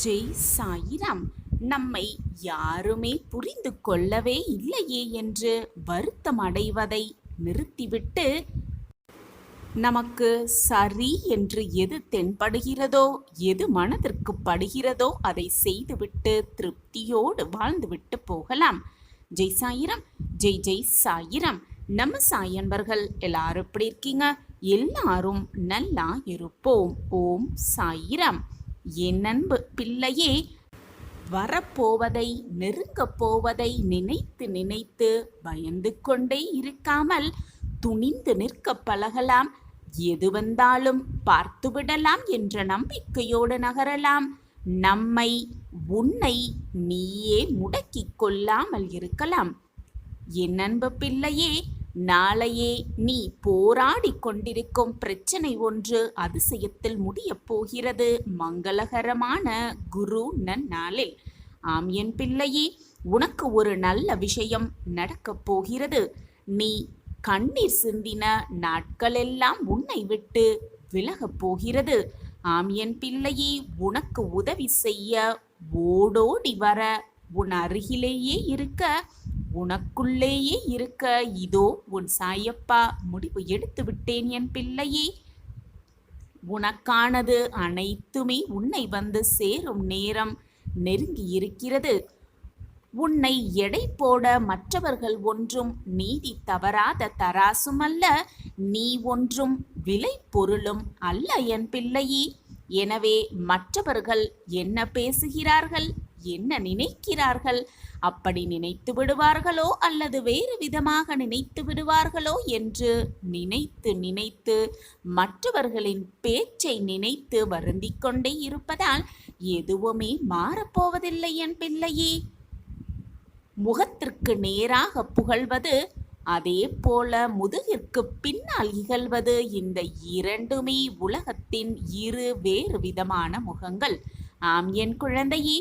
ஜெய் சாயிராம். நம்மை யாருமே புரிந்து கொள்ளவே இல்லையே என்று வருத்தம் அடைவதை நிறுத்திவிட்டு, நமக்கு சரி என்று எது தென்படுகிறதோ, எது மனதிற்கு படுகிறதோ அதை செய்துவிட்டு திருப்தியோடு வாழ்ந்துவிட்டு போகலாம். ஜெய் சாயிராம். ஜெய் ஜெய் சாயிராம். நம்ம சாயன்பர்கள் எல்லாரும் எப்படி இருக்கீங்க? எல்லாரும் நல்லா இருப்போம். ஓம் சாயிராம். என் அன்பு பிள்ளையே, வரப்போவதை நெருங்கப் போவதை நினைத்து நினைத்து பயந்து கொண்டே இருக்காமல் துணிந்து நிற்க பழகலாம். எது வந்தாலும் பார்த்துவிடலாம் என்ற நம்பிக்கையோடு நகரலாம். நம்மை உன்னை நீயே முடக்கிக் கொள்ளாமல் இருக்கலாம். என் அன்பு பிள்ளையே, நாளையே நீ போராடி கொண்டிருக்கும் பிரச்சனை ஒன்று அதிசயத்தில் முடியப் போகிறது, மங்களகரமான குரு நன்னாளில். ஆம் என் பிள்ளையே, உனக்கு ஒரு நல்ல விஷயம் நடக்கப் போகிறது. நீ கண்ணீர் சிந்தின நாட்களெல்லாம் உன்னை விட்டு விலகப் போகிறது. ஆம் என் பிள்ளையே, உனக்கு உதவி செய்ய ஓடோடி வர, உன் அருகிலேயே இருக்க, உனக்குள்ளேயே இருக்க இதோ உன் சாயப்பா முடிவு எடுத்து விட்டேன் என் பிள்ளையே. உனக்கானது அனைத்துமே உன்னை வந்து சேரும் நேரம் நெருங்கி இருக்கிறது. உன்னை எடை போட மற்றவர்கள் ஒன்றும் நீதி தவறாத தராசும் அல்ல, நீ ஒன்றும் விலை பொருளும் அல்ல என் பிள்ளையே. எனவே மற்றவர்கள் என்ன பேசுகிறார்கள், என்ன நினைக்கிறார்கள், அப்படி நினைத்து விடுவார்களோ அல்லது வேறு விதமாக நினைத்து விடுவார்களோ என்று நினைத்து நினைத்து மற்றவர்களின் பேச்சை நினைத்து வருந்திக் கொண்டே இருப்பதால் எதுவுமே மாறப்போவதில்லை என் பிள்ளையே. முகத்திற்கு நேராக புகழ்வது, அதே போல முதுகிற்கு பின்னால் இகழ்வது, இந்த இரண்டுமே உலகத்தின் இரு வேறு விதமான முகங்கள். ஆம் என் குழந்தையே,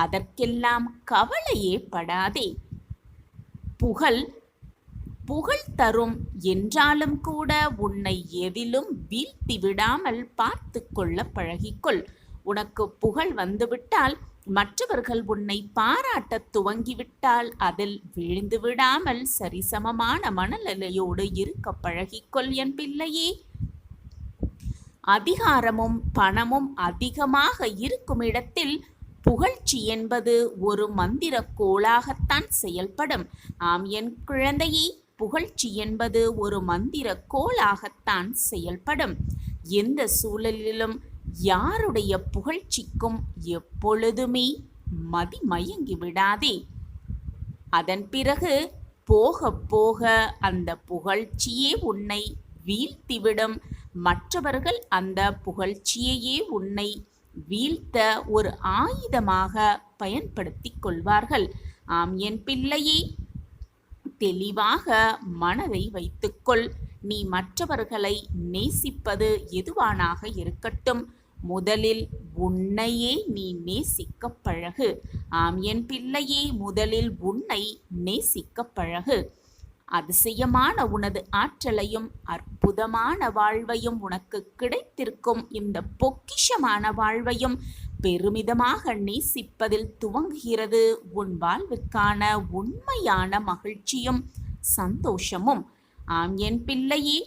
அதற்கெல்லாம் கவலையே படாதே. புகழ் தரும் என்றாலும் கூட உன்னை எதிலும் வீழ்த்தி விடாமல் பார்த்து கொள்ள பழகிக்கொள். உனக்கு புகழ் வந்துவிட்டால், மற்றவர்கள் உன்னை பாராட்டத் துவங்கிவிட்டால் அதில் விழுந்து விடாமல் சரிசமமான மனநிலையோடு இருக்க பழகிக்கொள் என் பிள்ளையே. அதிகாரமும் பணமும் அதிகமாக இருக்கும் இடத்தில் புகழ்ச்சி என்பது ஒரு மந்திர கோளாகத்தான் செயல்படும். ஆம் என் குழந்தையே, புகழ்ச்சி என்பது ஒரு மந்திர கோளாகத்தான் செயல்படும். எந்த சூழலிலும் யாருடைய புகழ்ச்சிக்கும் எப்பொழுதுமே மதிமயங்கி விடாதே. அதன் பிறகு போக போக அந்த புகழ்ச்சியே உன்னை வீழ்த்திவிடும். மற்றவர்கள் அந்த புகழ்ச்சியையே உன்னை வீழ்த்த ஒரு ஆயுதமாக பயன்படுத்தி கொள்வார்கள். ஆம் என் பிள்ளையே, தெளிவாக மனதை வைத்துக்கொள். நீ மற்றவர்களை நேசிப்பது எதுவானாக இருக்கட்டும், முதலில் உன்னையே நீ நேசிக்க பழகு. ஆம் என் பிள்ளையே, முதலில் உன்னை நேசிக்க பழகு. அதிசயமான உனது ஆற்றலையும் அற்புதமான வாழ்வையும், உனக்கு கிடைத்திருக்கும் இந்த பொக்கிஷமான வாழ்வையும் பெருமிதமாக நேசிப்பதில் துவங்குகிறது உன் வாழ்வுக்கான உண்மையான மகிழ்ச்சியும் சந்தோஷமும். ஆம் என் பிள்ளையே,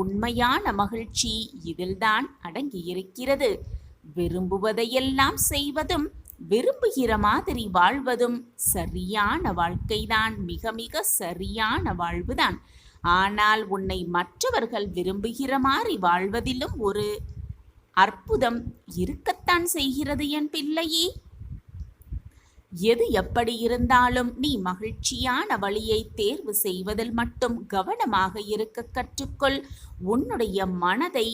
உண்மையான மகிழ்ச்சி இதில்தான் அடங்கியிருக்கிறது. விரும்புவதையெல்லாம் செய்வதும் விரும்புகிற மாதிரி வாழ்வதும் சரியான வாழ்க்கைதான், மிக மிக சரியான வாழ்வுதான். ஆனால் உன்னை மற்றவர்கள் விரும்புகிற மாதிரி வாழ்வதிலும் ஒரு அற்புதம் இருக்கத்தான் செய்கிறது என் பிள்ளையே. எது எப்படி இருந்தாலும் நீ மகிழ்ச்சியான வழியை தேர்வு செய்வதில் மட்டும் கவனமாக இருக்க கற்றுக்கொள். உன்னுடைய மனதை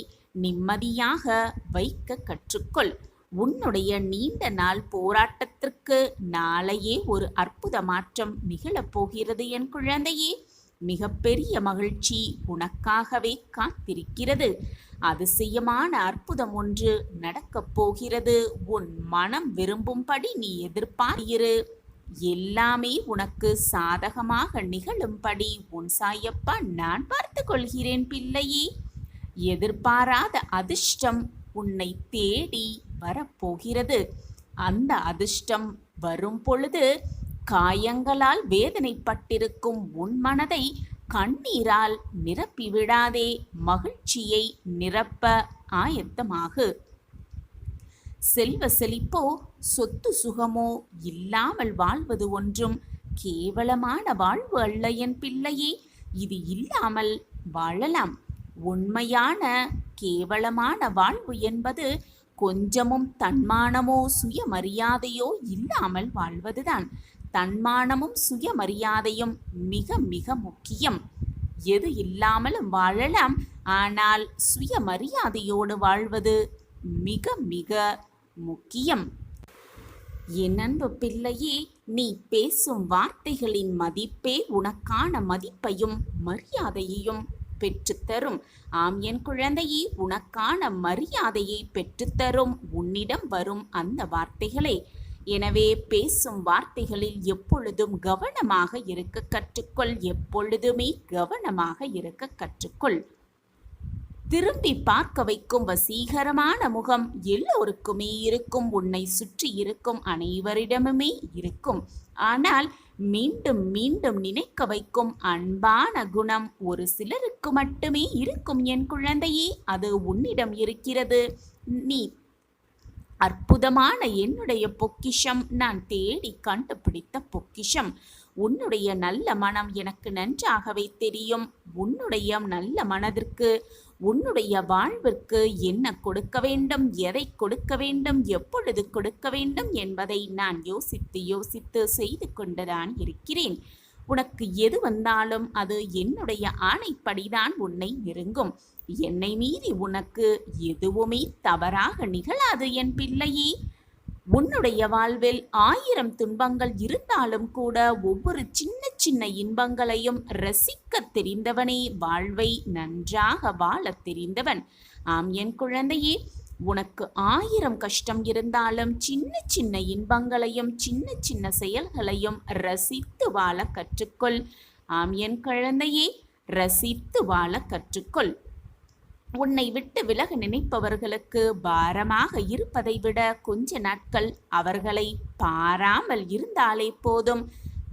நிம்மதியாக வைக்க கற்றுக்கொள். உன்னுடைய நீண்ட நாள் போராட்டத்திற்கு நாளையே ஒரு அற்புத மாற்றம் நிகழப்போகிறது என் குழந்தையே. மிகப்பெரிய மகிழ்ச்சி உனக்காகவே காத்திருக்கிறது. அதிசயமான அற்புதம் ஒன்று நடக்கப் போகிறது. உன் மனம் விரும்பும்படி நீ எதிர்பார்த்திரு. எல்லாமே உனக்கு சாதகமாக நிகழும்படி உன் சாயப்பா நான் பார்த்து கொள்கிறேன் பிள்ளையே. எதிர்பாராத அதிர்ஷ்டம் உன்னை தேடி வரப்போகிறது. அந்த அதிர்ஷ்டம் வரும் பொழுது காயங்களால் வேதனைப்பட்டிருக்கும் உன் மனதை கண்ணீரால் நிரப்பிவிடாதே, மகிழ்ச்சியை நிரப்ப ஆயத்தமாகு. செல்வ செழிப்போ சொத்து சுகமோ இல்லாமல் வாழ்வது ஒன்றும் கேவலமான வாழ்வு அல்ல என் பிள்ளையே. இது இல்லாமல் வாழலாம். உண்மையான கேவலமான வாழ்வு என்பது கொஞ்சமும் தன்மானமோ சுயமரியாதையோ இல்லாமல் வாழ்வதுதான். தன்மானமும் சுயமரியாதையும் மிக மிக முக்கியம். எது இல்லாமலும் வாழலாம், ஆனால் சுயமரியாதையோடு வாழ்வது மிக மிக முக்கியம். என் அன்பு பிள்ளையே, நீ பேசும் வார்த்தைகளின் மதிப்பே உனக்கான மதிப்பையும் மரியாதையையும் பெற்றுத்தரும். ஆம் என் குழந்தையே, உனக்கான மரியாதையை பெற்றுத்தரும் உன்னிடம் வரும் அந்த வார்த்தைகளே. எனவே பேசும் வார்த்தைகளில் எப்பொழுதும் கவனமாக இருக்க கற்றுக்கொள். எப்பொழுதுமே கவனமாக இருக்க கற்றுக்கொள். திரும்பி பார்க்க வைக்கும் வசீகரமான முகம் எல்லோருக்குமே இருக்கும். உன்னை சுற்றி இருக்கும் அனைவரிடமுமே இருக்கும். ஆனால் மீண்டும் மீண்டும் நினைக்க வைக்கும் அன்பான குணம் ஒரு சிலருக்கு மட்டுமே இருக்கும் என் குழந்தையே. அது உன்னிடம் இருக்கிறது. நீ அற்புதமான என்னுடைய பொக்கிஷம், நான் தேடி கண்டுபிடித்த பொக்கிஷம். உன்னுடைய நல்ல மனம் எனக்கு நன்றாகவே தெரியும். உன்னுடைய நல்ல மனதிற்கு, உன்னுடைய வாழ்விற்கு என்ன கொடுக்க வேண்டும், எதை கொடுக்க வேண்டும், எப்பொழுது கொடுக்க வேண்டும் என்பதை நான் யோசித்து யோசித்து செய்து கொண்டுதான் இருக்கிறேன். உனக்கு எது வந்தாலும் அது என்னுடைய ஆணைப்படிதான் உன்னை நெருங்கும். என்னை மீறி உனக்கு எதுவுமே தவறாக நிகழாது என் பிள்ளையே. உன்னுடைய வாழ்வில் 1000 துன்பங்கள் இருந்தாலும் கூட ஒவ்வொரு சின்ன சின்ன இன்பங்களையும் ரசிக்க தெரிந்தவனே வாழ்வை நன்றாக வாழ தெரிந்தவன். ஆம் என் குழந்தையே, உனக்கு 1000 கஷ்டம் இருந்தாலும் சின்ன சின்ன இன்பங்களையும் சின்ன சின்ன செயல்களையும் ரசித்து வாழ கற்றுக்கொள். ஆம் என் குழந்தையே, ரசித்து வாழ கற்றுக்கொள். உன்னை விட்டு விலக நினைப்பவர்களுக்கு பாரமாக இருப்பதை விட கொஞ்ச நாட்கள் அவர்களை பாராமல் இருந்தாலே போதும்.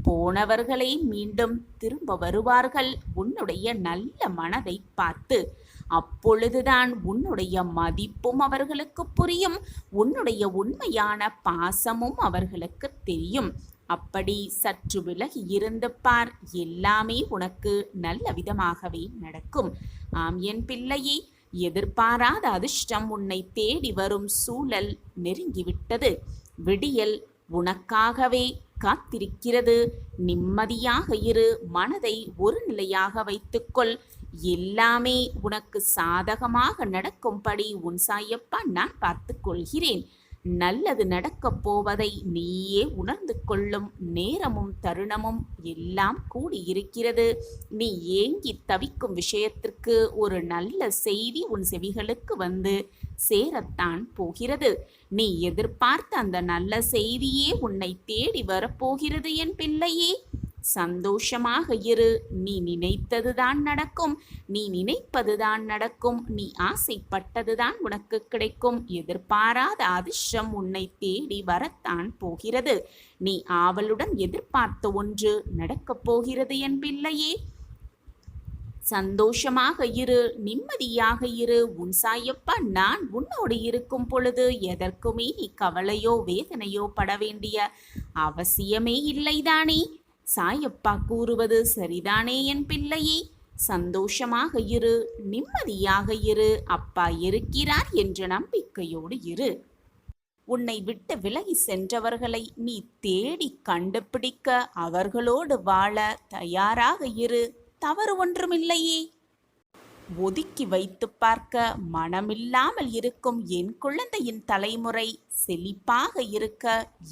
போனவர்களே மீண்டும் திரும்ப வருவார்கள் உன்னுடைய நல்ல மனதை பார்த்து. அப்பொழுதுதான் உன்னுடைய மதிப்பும் அவர்களுக்கு புரியும். உன்னுடைய உண்மையான பாசமும் அவர்களுக்கு தெரியும். அப்படி சற்று விலகி இருந்து பார், எல்லாமே உனக்கு நல்ல விதமாகவே நடக்கும். ஆம் என் பிள்ளையே, எதிர்பாராத அதிர்ஷ்டம் உன்னை தேடி வரும் சூழல் நெருங்கிவிட்டது. விடியல் உனக்காகவே காத்திருக்கிறது. நிம்மதியாக இரு, மனதை ஒரு நிலையாக வைத்துக்கொள். எல்லாமே உனக்கு சாதகமாக நடக்கும்படி உன் சாயப்பா நான் பார்த்து கொள்கிறேன். நல்லது நடக்கப் போவதை நீயே உணர்ந்து கொள்ளும் நேரமும் தருணமும் எல்லாம் கூடியிருக்கிறது. நீ ஏங்கி தவிக்கும் விஷயத்திற்கு ஒரு நல்ல செய்தி உன் செவிகளுக்கு வந்து சேரத்தான் போகிறது. நீ எதிர்பார்த்த அந்த நல்ல செய்தியே உன்னை தேடி வரப்போகிறது என் பிள்ளையே. சந்தோஷமாக இரு. நீ நினைத்ததுதான் நடக்கும். நீ நினைப்பதுதான் நடக்கும். நீ ஆசைப்பட்டதுதான் உனக்கு கிடைக்கும். எதிர்பாராத அதிர்ஷ்டம் உன்னை தேடி வரத்தான் போகிறது. நீ ஆவலுடன் எதிர்பார்த்த ஒன்று நடக்கப் போகிறது என் பிள்ளையே. சந்தோஷமாக இரு, நிம்மதியாக இரு. உன் சாயப்பா நான் உன்னோடு இருக்கும் பொழுது எதற்குமே நீ கவலையோ வேதனையோ பட வேண்டிய அவசியமே இல்லைதானே. சாயப்பா கூறுவது சரிதானே என் பிள்ளையே. சந்தோஷமாக இரு, நிம்மதியாக இரு. அப்பா இருக்கிறார் என்ற நம்பிக்கையோடு இரு. உன்னை விட்டு விலகி சென்றவர்களை நீ தேடி கண்டுபிடிக்க அவர்களோடு வாழ தயாராக இரு. தவறு ஒன்றுமில்லையே. ஒதுக்கி வைத்து பார்க்க மனமில்லாமல் இருக்கும் என் குழந்தையின் தலைமுறை செழிப்பாக இருக்க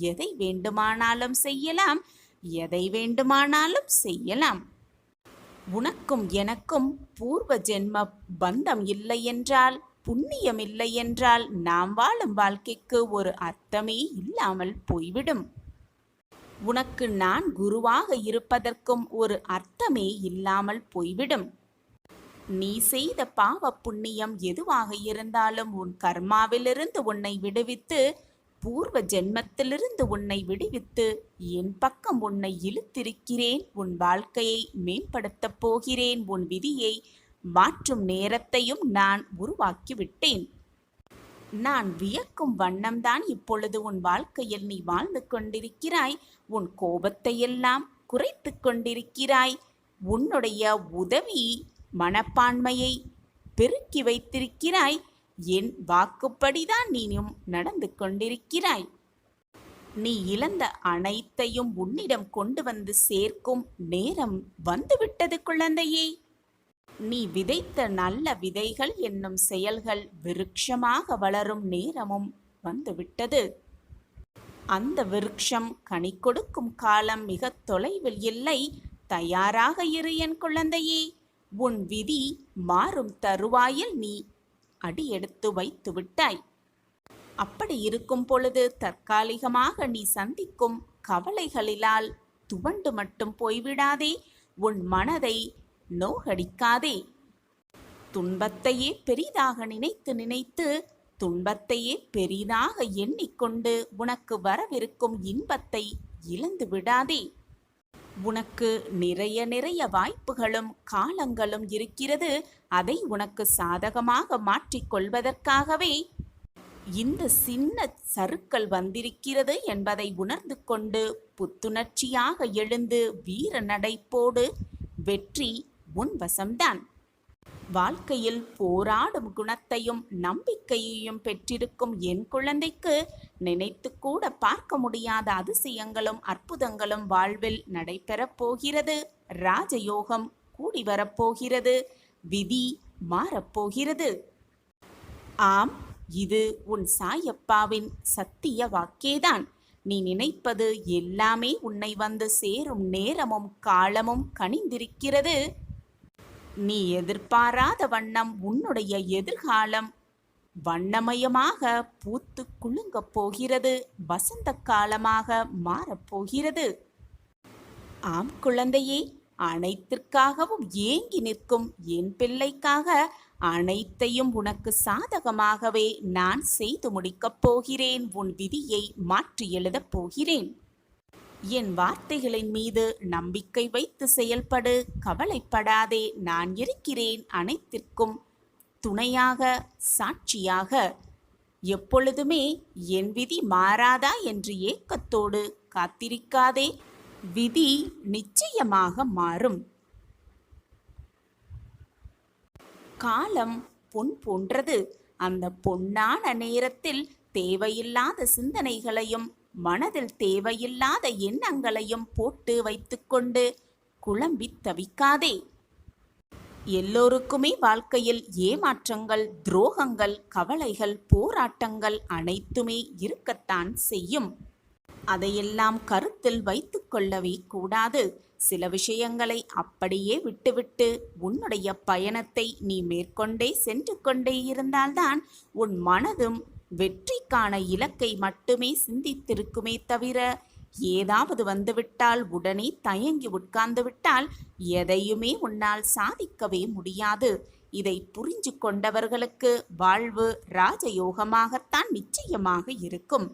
எதை வேண்டுமானாலும் செய்யலாம், எதை வேண்டுமானாலும் செய்யலாம். உனக்கும் எனக்கும் பூர்வ ஜென்ம பந்தம் இல்லை என்றால், புண்ணியம் இல்லை என்றால் நாம் வாழும் வாழ்க்கைக்கு ஒரு அர்த்தமே இல்லாமல் போய்விடும். உனக்கு நான் குருவாக இருப்பதற்கும் ஒரு அர்த்தமே இல்லாமல் போய்விடும். நீ செய்த பாவ புண்ணியம் எதுவாக இருந்தாலும் உன் கர்மாவிலிருந்து உன்னை விடுவித்து, பூர்வ ஜென்மத்திலிருந்து உன்னை விடுவித்து என் பக்கம் உன்னை இழுத்திருக்கிறேன். உன் வாழ்க்கையை மேம்படுத்தப் போகிறேன். உன் விதியை மாற்றும் நேரத்தையும் நான் உருவாக்கிவிட்டேன். நான் வியக்கும் வண்ணம்தான் இப்பொழுது உன் வாழ்க்கையில் நீ வாழ்ந்து கொண்டிருக்கிறாய். உன் கோபத்தையெல்லாம் குறைத்து கொண்டிருக்கிறாய். உன்னுடைய உதவி மனப்பான்மையை பெருக்கி வைத்திருக்கிறாய். என் வாக்குப்படிதான் நீயும் நடந்து கொண்டிருக்கிறாய். நீ இழந்த அனைத்தையும் உன்னிடம் கொண்டு வந்து சேர்க்கும் நேரம் வந்துவிட்டது குழந்தையே. நீ விதைத்த நல்ல விதைகள் என்னும் செயல்கள் விருட்சமாக வளரும் நேரமும் வந்துவிட்டது. அந்த விருட்சம் கனி கொடுக்கும் காலம் மிக தொலைவில் இல்லை. தயாராக இரு என் குழந்தையே. உன் விதி மாறும் தருவாயில் நீ அடியெடுத்து வைத்து விட்டாய். அப்படி இருக்கும் பொழுது தற்காலிகமாக நீ சந்திக்கும் கவலைகளிலால் துவண்டு மட்டும் போய்விடாதே. உன் மனதை நோகடிக்காதே. துன்பத்தையே பெரிதாக நினைத்து நினைத்து துன்பத்தையே பெரிதாக எண்ணிக்கொண்டு உனக்கு வரவிருக்கும் இன்பத்தை இழந்து விடாதே. உனக்கு நிறைய நிறைய வாய்ப்புகளும் காலங்களும் இருக்கிறது. அதை உனக்கு சாதகமாக மாற்றிக்கொள்வதற்காகவே இந்த சின்ன சறுக்கல் வந்திருக்கிறது என்பதை உணர்ந்து கொண்டு புத்துணர்ச்சியாக எழுந்து வீர நடைப்போடு. வெற்றி உன் வசம்தான். வாழ்க்கையில் போராடும் குணத்தையும் நம்பிக்கையையும் பெற்றிருக்கும் என் குழந்தைக்கு நினைத்து கூட பார்க்க முடியாத அதிசயங்களும் அற்புதங்களும் வாழ்வில் நடைபெறப் போகிறது. ராஜயோகம் கூடி வரப்போகிறது. விதி மாறப்போகிறது. ஆம், இது உன் சாயப்பாவின் சத்திய வாக்கேதான். நீ நினைப்பது எல்லாமே உன்னை வந்து சேரும் நேரமும் காலமும் கனிந்திருக்கிறது. நீ எதிர்பாராத வண்ணம் உன்னுடைய எதிர்காலம் வண்ணமயமாக பூத்து குலுங்கப் போகிறது. வசந்த காலமாக மாறப்போகிறது. ஆம் குழந்தையே, அனைத்திற்காகவும் ஏங்கி நிற்கும் என் பிள்ளைக்காக அனைத்தையும் உனக்கு சாதகமாகவே நான் செய்து முடிக்கப் போகிறேன். உன் விதியை மாற்றி எழுதப் போகிறேன். என் வார்த்தைகளின் மீது நம்பிக்கை வைத்து செயல்படு. கவலைப்படாதே. நான் இருக்கிறேன் அனைத்திற்கும் துணையாக, சாட்சியாக. எப்பொழுதுமே என் விதி மாறாதா என்று ஏக்கத்தோடு காத்திருக்காதே. விதி நிச்சயமாக மாறும். காலம் பொன் போன்றது. அந்த பொன்னான நேரத்தில் தேவையில்லாத சிந்தனைகளையும் மனதில் தேவையில்லாத எண்ணங்களையும் போட்டு வைத்துக்கொண்டு குழம்பி தவிக்காதே. எல்லோருக்குமே வாழ்க்கையில் ஏமாற்றங்கள், துரோகங்கள், கவலைகள், போராட்டங்கள் அனைத்துமே இருக்கத்தான் செய்யும். அதையெல்லாம் கருத்தில் வைத்து கொள்ளவே கூடாது. சில விஷயங்களை அப்படியே விட்டுவிட்டு உன்னுடைய பயணத்தை நீ மேற்கொண்டே சென்று கொண்டே இருந்தால்தான் உன் மனதும் வெற்றிக்கான இலக்கை மட்டுமே சிந்தித்திருக்குமே தவிர, ஏதாவது வந்துவிட்டால் உடனே தயங்கி உட்கார்ந்து விட்டால் எதையுமே உன்னால் சாதிக்கவே முடியாது. இதை புரிஞ்சு கொண்டவர்களுக்கு வாழ்வு ராஜயோகமாகத்தான் நிச்சயமாக இருக்கும்.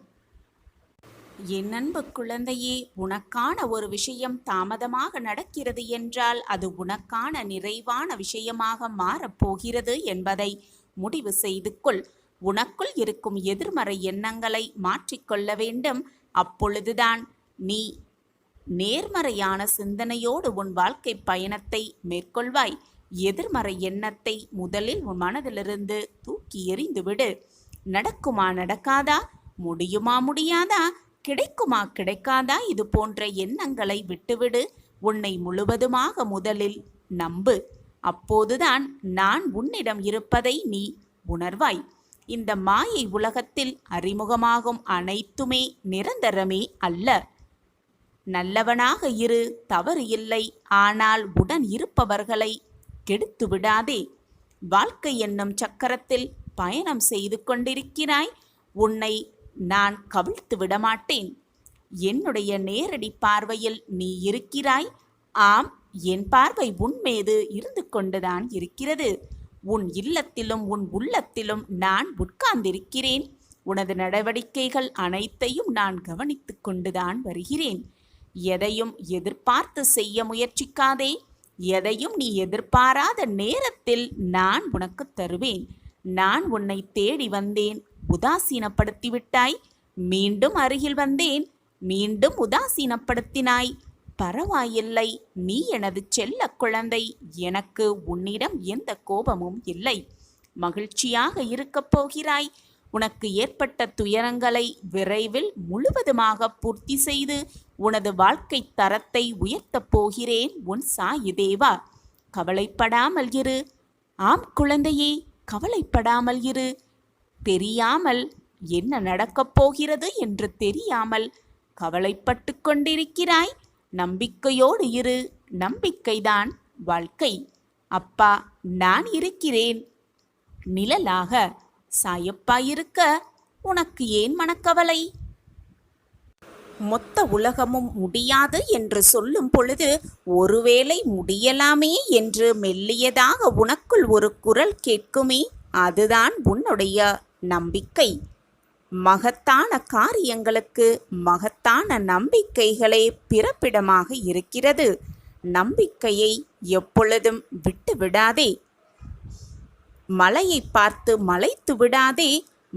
என் அன்பு குழந்தையே, உனக்கான ஒரு விஷயம் தாமதமாக நடக்கிறது என்றால் அது உனக்கான நிறைவான விஷயமாக மாறப்போகிறது என்பதை முடிவு செய்து கொள். உனக்குள் இருக்கும் எதிர்மறை எண்ணங்களை மாற்றிக்கொள்ள வேண்டும். அப்பொழுதுதான் நீ நேர்மறையான சிந்தனையோடு உன் வாழ்க்கை பயணத்தை மேற்கொள்வாய். எதிர்மறை எண்ணத்தை முதலில் உன் மனதிலிருந்து தூக்கி எறிந்துவிடு. நடக்குமா நடக்காதா, முடியுமா முடியாதா, கிடைக்குமா கிடைக்காதா, இது போன்ற எண்ணங்களை விட்டுவிடு. உன்னை முழுவதுமாக முதலில் நம்பு. அப்போதுதான் நான் உன்னிடம் இருப்பதை நீ உணர்வாய். இந்த மாயை உலகத்தில் அறிமுகமாகும் அனைத்துமே நிரந்தரமே அல்ல. நல்லவனாக இரு, தவறு இல்லை. ஆனால் உடன் இருப்பவர்களை கெடுத்து விடாதே. வாழ்க்கை என்னும் சக்கரத்தில் பயணம் செய்து கொண்டிருக்கிறாய். உன்னை நான் கவிழ்த்து விடமாட்டேன். என்னுடைய நேரடி பார்வையில் நீ இருக்கிறாய். ஆம், என் பார்வை உன் மீது இருந்து கொண்டுதான் இருக்கிறது. உன் இல்லத்திலும் உன் உள்ளத்திலும் நான் உட்கார்ந்திருக்கிறேன். உனது நடவடிக்கைகள் அனைத்தையும் நான் கவனித்துக் கொண்டுதான் வருகிறேன். எதையும் எதிர்பார்த்து செய்ய முயற்சிக்காதே. எதையும் நீ எதிர்பாராத நேரத்தில் நான் உனக்கு தருவேன். நான் உன்னை தேடி வந்தேன், உதாசீனப்படுத்தி விட்டாய். மீண்டும் அருகில் வந்தேன், மீண்டும் உதாசீனப்படுத்தினாய். பரவாயில்லை, நீ எனது செல்ல குழந்தை. எனக்கு உன்னிடம் எந்த கோபமும் இல்லை. மகிழ்ச்சியாக இருக்கப் போகிறாய். உனக்கு ஏற்பட்ட துயரங்களை விரைவில் முழுவதுமாக பூர்த்தி செய்து உனது வாழ்க்கை தரத்தை உயர்த்தப் போகிறேன் உன் சாயி தேவா. கவலைப்படாமல் இரு. ஆம் குழந்தையே, கவலைப்படாமல் இரு. தெரியாமல் என்ன நடக்கப் போகிறது என்று தெரியாமல் கவலைப்பட்டு கொண்டிருக்கிறாய். நம்பிக்கையோடு இரு. நம்பிக்கைதான் வாழ்க்கை. அப்பா நான் இருக்கிறேன் நிழலாக. சாயப்பா இருக்க உனக்கு ஏன் மனக்கவலை? மொத்த உலகமும் முடியாது என்று சொல்லும் பொழுது ஒருவேளை முடியலாமே என்று மெல்லியதாக உனக்குள் ஒரு குரல் கேட்குமே, அதுதான் உன்னுடைய நம்பிக்கை. மகத்தான காரியங்களுக்கு மகத்தான நம்பிக்கைகளே பிறப்பிடமாக இருக்கிறது. நம்பிக்கையை எப்பொழுதும் விட்டுவிடாதே. மலையை பார்த்து மலைத்து விடாதே.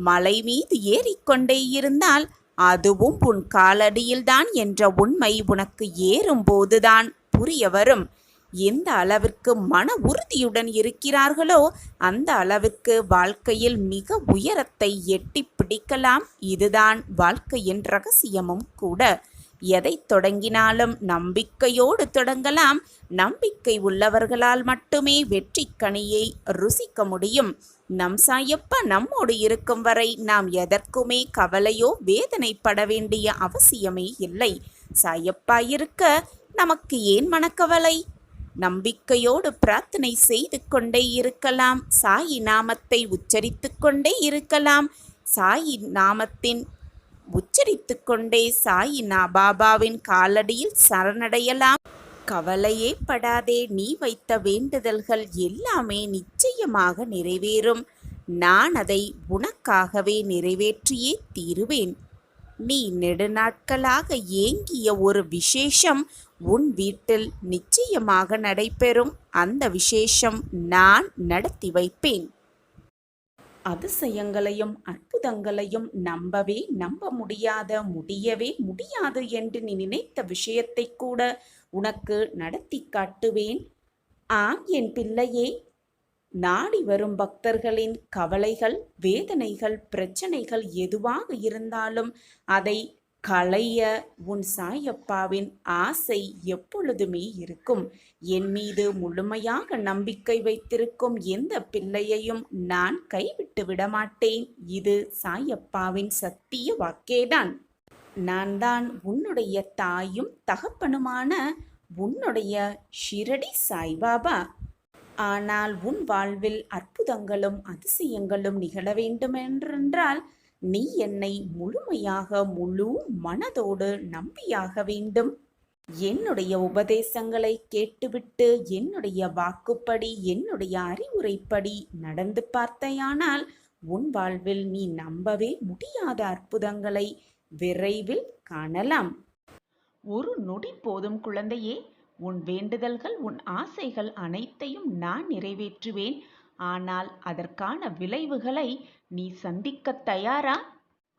மலை மீது ஏறிக்கொண்டே இருந்தால் அதுவும் உன் காலடியில்தான் என்ற உண்மை உனக்கு ஏறும்போதுதான் புரிய வரும். எந்த அளவிற்கு மன உறுதியுடன் இருக்கிறார்களோ அந்த அளவிற்கு வாழ்க்கையில் மிக உயரத்தை எட்டி பிடிக்கலாம். இதுதான் வாழ்க்கையின் ரகசியமும் கூட. எதை தொடங்கினாலும் நம்பிக்கையோடு தொடங்கலாம். நம்பிக்கை உள்ளவர்களால் மட்டுமே வெற்றி கனியை ருசிக்க முடியும். நம் சாயப்பா நம்மோடு இருக்கும் வரை நாம் எதற்குமே கவலையோ வேதனைப்பட வேண்டிய அவசியமே இல்லை. சாயப்பா இருக்க நமக்கு ஏன் மனக்கவலை? நம்பிக்கையோடு பிரார்த்தனை செய்து கொண்டே இருக்கலாம். சாயி நாமத்தை உச்சரித்து கொண்டே இருக்கலாம். சாயி நாமத்தின் உச்சரித்து கொண்டே சாயி பாபாவின் காலடியில் சரணடையலாம். கவலையே படாதே. நீ வைத்த வேண்டுதல்கள் எல்லாமே நிச்சயமாக நிறைவேறும். நான் அதை உனக்காகவே நிறைவேற்றியே தீருவேன். நீ நெடுநாட்களாக ஏங்கிய ஒரு விசேஷம் உன் வீட்டில் நிச்சயமாக நடைபெறும். அந்த விசேஷம் நான் நடத்தி வைப்பேன். அதிசயங்களையும் அற்புதங்களையும் நம்ப முடியவே முடியாது என்று நீ நினைத்த விஷயத்தை கூட உனக்கு நடத்தி காட்டுவேன். ஆம் என் பிள்ளையே, நாடி வரும் பக்தர்களின் கவலைகள், வேதனைகள், பிரச்சனைகள் எதுவாக இருந்தாலும் அதை களைய உன் சாயப்பாவின் ஆசை எப்பொழுதுமே இருக்கும். என் மீது முழுமையாக நம்பிக்கை வைத்திருக்கும் எந்த பிள்ளையையும் நான் கைவிட்டு விடமாட்டேன். இது சாயப்பாவின் சத்திய வாக்கேதான். நான் தான் உன்னுடைய தாயும் தகப்பனுமான உன்னுடைய ஷிரடி சாய்பாபா. ஆனால் உன் வாழ்வில் அற்புதங்களும் அதிசயங்களும் நிகழ வேண்டுமென்றால் நீ என்னை முழுமையாக முழு மனதோடு நம்பியாக வேண்டும். என்னுடைய உபதேசங்களை கேட்டுவிட்டு என்னுடைய வாக்குப்படி என்னுடைய அறிவுரைப்படி நடந்து பார்த்தையானால் உன் வாழ்வில் நீ நம்பவே முடியாத அற்புதங்களை விரைவில் காணலாம். ஒரு நொடி போதும் குழந்தையே. உன் வேண்டுதல்கள், உன் ஆசைகள் அனைத்தையும் நான் நிறைவேற்றுவேன். ஆனால் அதற்கான விளைவுகளை நீ சந்திக்க தயாரா?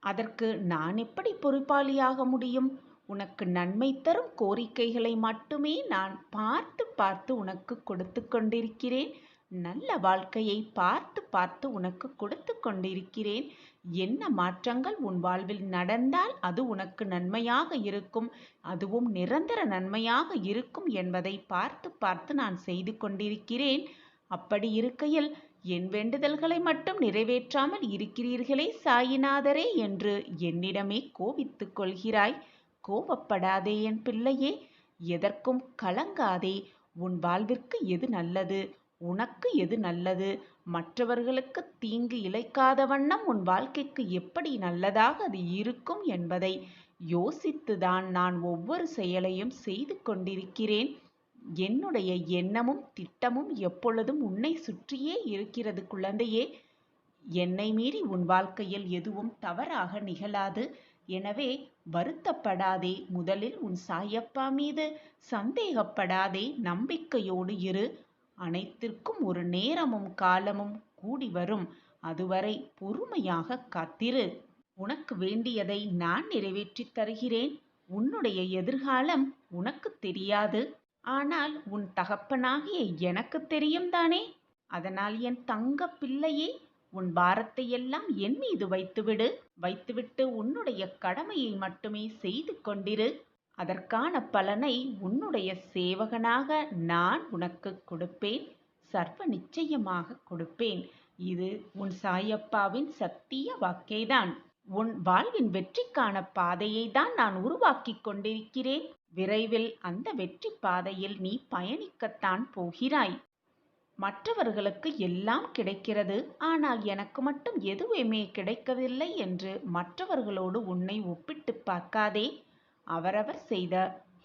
அதற்கு நான் எப்படி பொறுப்பாளியாக முடியும்? உனக்கு நன்மை தரும் கோரிக்கைகளை மட்டுமே நான் பார்த்து உனக்கு கொடுத்து கொண்டிருக்கிறேன். நல்ல வாழ்க்கையை பார்த்து உனக்கு கொடுத்து கொண்டிருக்கிறேன். என்ன மாற்றங்கள் உன் வாழ்வில் நடந்தால் அது உனக்கு நன்மையாக இருக்கும், அதுவும் நிரந்தர நன்மையாக இருக்கும் என்பதை பார்த்து நான் செய்து கொண்டிருக்கிறேன். அப்படி இருக்கையில் என் வேண்டுதல்களை மட்டும் நிறைவேற்றாமல் இருக்கிறீர்களே சாயிநாதரே என்று என்னிடமே கோபித்துக் கொள்கிறாய். கோபப்படாதே என் பிள்ளையே. எதற்கும் கலங்காதே. உன் வாழ்விற்கு எது நல்லது, உனக்கு எது நல்லது, மற்றவர்களுக்கு தீங்கு இழைக்காத வண்ணம் உன் வாழ்க்கைக்கு எப்படி நல்லதாக அது இருக்கும் என்பதை யோசித்துதான் நான் ஒவ்வொரு செயலையும் செய்து கொண்டிருக்கிறேன். என்னுடைய எண்ணமும் திட்டமும் எப்பொழுதும் உன்னை சுற்றியே இருக்கிறது குழந்தையே. என்னை மீறி உன் வாழ்க்கையில் எதுவும் தவறாக நிகழாது. எனவே வருத்தப்படாதே. முதலில் உன் சாயப்பா மீது சந்தேகப்படாதே. நம்பிக்கையோடு இரு. அனைத்திற்கும் ஒரு நேரமும் காலமும் கூடி வரும். அதுவரை பொறுமையாக காத்திரு. உனக்கு வேண்டியதை நான் நிறைவேற்றித் தருகிறேன். உன்னுடைய எதிர்காலம் உனக்கு தெரியாது. ஆனால் உன் தகப்பனாகிய எனக்கு தெரியும் தானே. அதனால் என் தங்க பிள்ளையே, உன் பாரத்தை எல்லாம் என் மீது வைத்துவிட்டு உன்னுடைய கடமையை மட்டுமே செய்து கொண்டிரு. அதற்கான பலனை உன்னுடைய சேவகனாக நான் உனக்கு கொடுப்பேன். சர்வ நிச்சயமாக கொடுப்பேன். இது உன் சாயப்பாவின் சத்திய வாக்கேதான். உன் வாழ்வின் வெற்றிக்கான பாதையை தான் நான் உருவாக்கி கொண்டிருக்கிறேன். விரைவில் அந்த வெற்றி பாதையில் நீ பயணிக்கத்தான் போகிறாய். மற்றவர்களுக்கு எல்லாம் கிடைக்கிறது, ஆனால் எனக்கு மட்டும் எதுவுமே கிடைக்கவில்லை என்று மற்றவர்களோடு உன்னை ஒப்பிட்டு பார்க்காதே. அவரவர் செய்த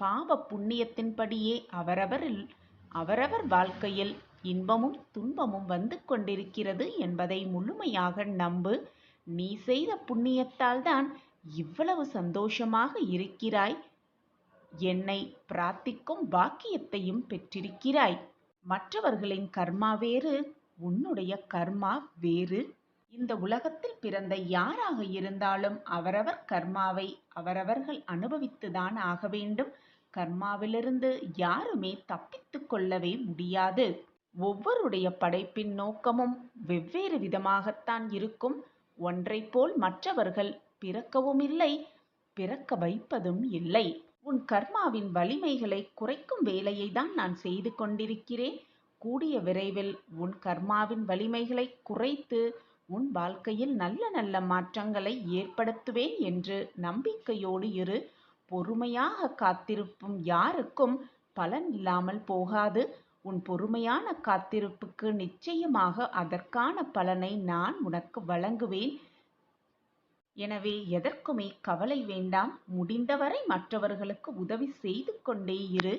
பாவ புண்ணியத்தின்படியே அவரவர் வாழ்க்கையில் இன்பமும் துன்பமும் வந்து கொண்டிருக்கிறது என்பதை முழுமையாக நம்பு. நீ செய்த புண்ணியத்தால் தான் இவ்வளவு சந்தோஷமாக இருக்கிறாய். என்னை பிரார்த்திக்கும் பாக்கியத்தையும் பெற்றிருக்கிறாய். மற்றவர்களின் கர்மா வேறு, உன்னுடைய கர்மா வேறு. இந்த உலகத்தில் பிறந்த யாராக இருந்தாலும் அவரவர் கர்மாவை அவரவர்கள் அனுபவித்துதான் ஆக வேண்டும். கர்மாவிலிருந்து யாருமே தப்பித்து கொள்ளவே முடியாது. ஒவ்வொருடைய படைப்பின் நோக்கமும் வெவ்வேறு விதமாகத்தான் இருக்கும். ஒன்றைப் போல் மற்றவர்கள் பிறக்கவும் இல்லை, பிறக்க வைப்பதும் இல்லை. உன் கர்மாவின் வலிமைகளை குறைக்கும் வேலையை தான் நான் செய்து கொண்டிருக்கிறேன். கூடிய விரைவில் உன் கர்மாவின் வலிமைகளை குறைத்து உன் வாழ்க்கையில் நல்ல நல்ல மாற்றங்களை ஏற்படுத்துவேன் என்று நம்பிக்கையோடு இரு. பொறுமையாக காத்திருப்பும் யாருக்கும் பலன் இல்லாமல் போகாது. உன் பொறுமையான காத்திருப்புக்கு நிச்சயமாக அதற்கான பலனை நான் உனக்கு வழங்குவேன். எனவே எதற்குமே கவலை வேண்டாம். முடிந்தவரை மற்றவர்களுக்கு உதவி செய்து கொண்டே இரு.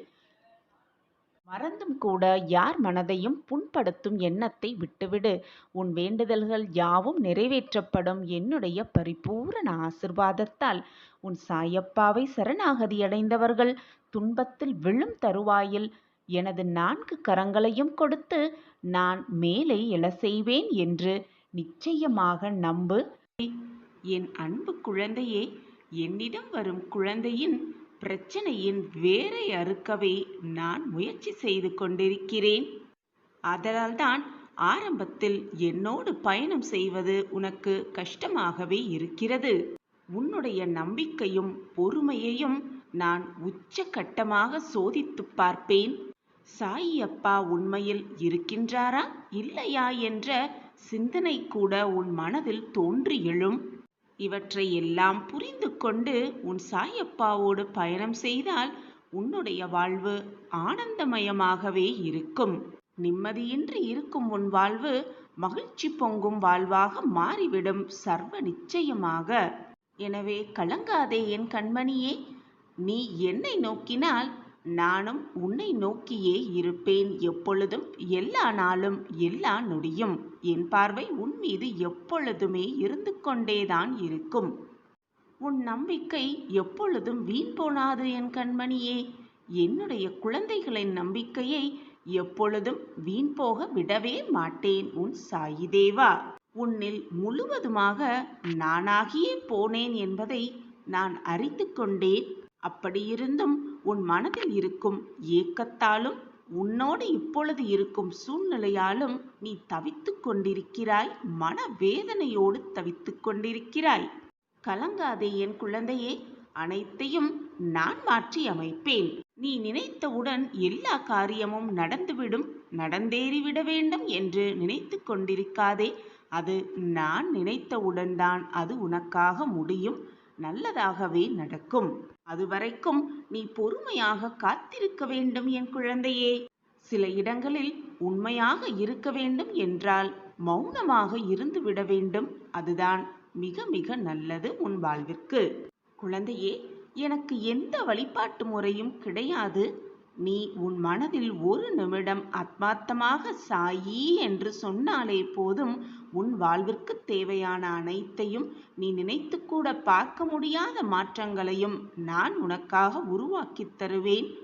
மறந்தும் கூட யார் மனதையும் புண்படுத்தும் எண்ணத்தை விட்டுவிடு. உன் வேண்டுதல்கள் யாவும் நிறைவேற்றப்படும். என்னுடைய பரிபூரண ஆசிர்வாதத்தால் உன் சாயப்பாவை சரணாகதி அடைந்தவர்கள் துன்பத்தில் விழும் தருவாயில் எனது 4 கரங்களையும் கொடுத்து நான் மேலே எழ செய்வேன் என்று நிச்சயமாக நம்பு. என் அன்பு குழந்தையே, என்னிடம் வரும் குழந்தையின் பிரச்சனையின் வேரை அறுக்கவே நான் முயற்சி செய்து கொண்டிருக்கிறேன். அதனால்தான் ஆரம்பத்தில் என்னோடு பயணம் செய்வது உனக்கு கஷ்டமாகவே இருக்கிறது. உன்னுடைய நம்பிக்கையும் பொறுமையையும் நான் உச்சகட்டமாக சோதித்து பார்ப்பேன். சாயி அப்பா உண்மையில் இருக்கின்றாரா இல்லையா என்ற சிந்தனை கூட உன் மனதில் தோன்றி எழும். இவற்றை எல்லாம் புரிந்து கொண்டு உன் சாயப்பாவோடு பயணம் செய்தால் உன்னுடைய வாழ்வு ஆனந்தமயமாகவே இருக்கும். நிம்மதியின்றி இருக்கும் உன் வாழ்வு மகிழ்ச்சி பொங்கும் வாழ்வாக மாறிவிடும் சர்வ நிச்சயமாக. எனவே கலங்காதே என் கண்மணியே. நீ என்னை நோக்கினால் நானும் உன்னை நோக்கியே இருப்பேன். எப்பொழுதும், எல்லா நாளும், எல்லா நொடியும் என் பார்வை உன் மீது எப்பொழுதுமே இருந்து கொண்டேதான் இருக்கும். உன் நம்பிக்கை எப்பொழுதும் வீண் போனாது என் கண்மணியே. என்னுடைய குழந்தைகளின் நம்பிக்கையை எப்பொழுதும் வீண் போக விடவே மாட்டேன். உன் சாயி தேவா. உன்னில் முழுவதுமாக நானாகியே போனேன் என்பதை நான் அறிந்து கொண்டேன். அப்படியிருந்தும் உன் மனதில் இருக்கும் ஏக்கத்தாலும் உன்னோடு இப்பொழுது இருக்கும் சூழ்நிலையாலும் நீ தவித்துக் கொண்டிருக்கிறாய். மனவேதனையோடு தவித்துக் கொண்டிருக்கிறாய். கலங்காதே என் குழந்தையே. அனைத்தையும் நான் மாற்றி அமைப்பேன். நீ நினைத்தவுடன் எல்லா காரியமும் நடந்துவிடும், நடந்தேறிவிட வேண்டும் என்று நினைத்து கொண்டிருக்காதே. அது நான் நினைத்தவுடன் தான் அது உனக்காக முடியும். நல்லதாகவே நடக்கும். அதுவரைக்கும் நீ பொறுமையாக காத்திருக்க வேண்டும் என் குழந்தையே. சில இடங்களில் உண்மையாக இருக்க வேண்டும் என்றால் மௌனமாக இருந்து விட வேண்டும். அதுதான் மிக மிக நல்லது உன் வாழ்விற்கு. குழந்தையே, எனக்கு எந்த வழிபாட்டு முறையும் கிடையாது. நீ உன் மனதில் ஒரு நிமிடம் ஆத்மார்த்தமாக சாயி என்று சொன்னாலே போதும், உன் வாழ்விற்கு தேவையான அனைத்தையும், நீ நினைத்துக்கூட பார்க்க முடியாத மாற்றங்களையும் நான் உனக்காக உருவாக்கித் தருவேன்.